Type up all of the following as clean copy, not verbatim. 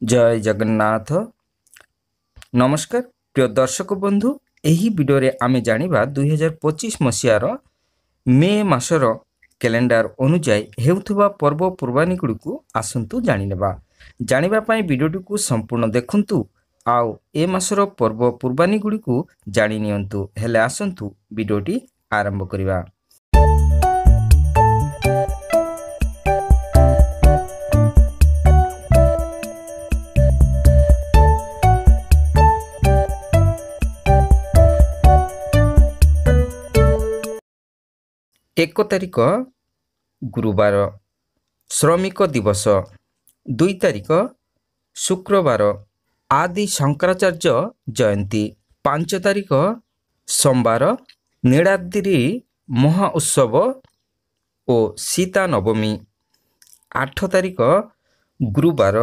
जय जगन्नाथ। नमस्कार प्रिय दर्शक बंधु, यही वीडियो रे आमे जानिबा 2025 मसीहार मे मासर कैलेंडर अनुଯାୟୀ हेउथबा पर्वपर्वाणी गुड़िक आसंतु जानिबा पई वीडियोटी को संपूर्ण देखंतु आउ ए मासर पर्वपर्वाणी गुड़िक जानि नियंतु। हेले आसंतु वीडियोटी आरंभ करिबा। 1 तारिख गुरुवार श्रमिक दिवस, 2 तारिख शुक्रवार आदि शंकराचार्य जयंती, 5 तारिख सोमवार नीलाद्रि महा उत्सव और सीता नवमी, 8 तारिख गुरुवार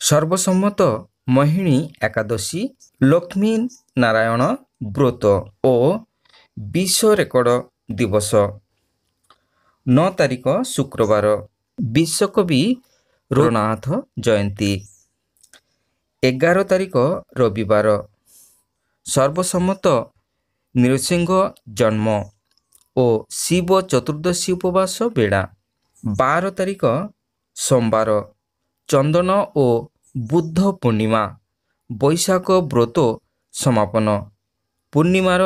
सर्वसम्मत मोहिनी एकादशी, लक्ष्मी नारायण व्रत और विश्व रेकर्ड दिवस, 9 तारिख शुक्रवार विश्वकवि रघुनाथ जयंती, 11 तारिख रविवार सर्वसम्मत नृसिंह जन्म और शिव चतुर्दशी उपवास बेड़ा, 12 तारिख सोमवार चंदन और बुद्ध पूर्णिमा बैशाख व्रत समापन, पूर्णिमार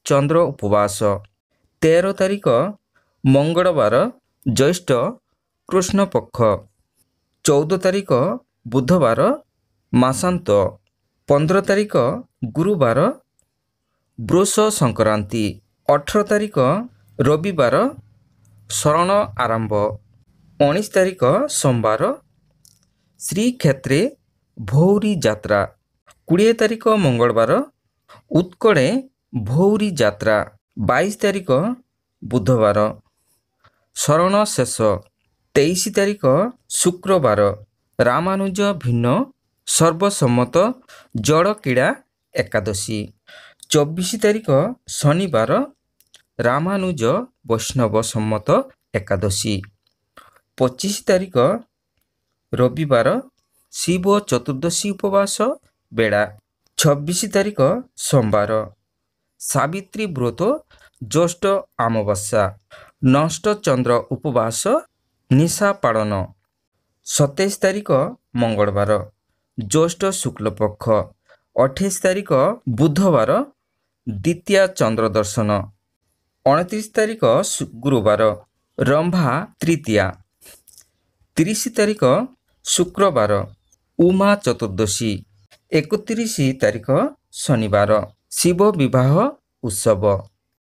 चंद्र उपवास, 13 तारिख मंगलवार ज्येष्ठ कृष्ण पक्ष, 14 तारिख बुधवार मासांत, 15 तारिख गुरुवार वृष संक्रांति, 18 तारिख रविवार शरण आरंभ, 19 तारिख सोमवार श्रीक्षेत्रे भौरी यात्रा, 20 तारिख मंगलवार उत्कड़े भौरी यात्रा, 22 तारिख बुधवार शरण शेष, 23 तारिख शुक्रवार रामानुज भिन्न सर्वसम्मत जड़ क्रीड़ा एकादशी, 24 तारिख शनिवार रामानुज वैष्णव सम्मत एकादशी, 25 तारिख रविवार शिव चतुर्दशी उपवास बेड़ा, 26 तारिख सोमवार सावित्री व्रत ज्येष्ठ अमावस्या, नष्ट चंद्र उपवास निशा पालन, 27 तारिख मंगलवार ज्येष्ठ शुक्ल पक्ष, 28 तारिख बुधवार द्वितीय चंद्र दर्शन, 29 तारिख गुरुवार रंभा तृतीया, 30 तारिख शुक्रवार उमा चतुर्दशी, 31 तारिख शनिवार शिव विवाह उत्सव,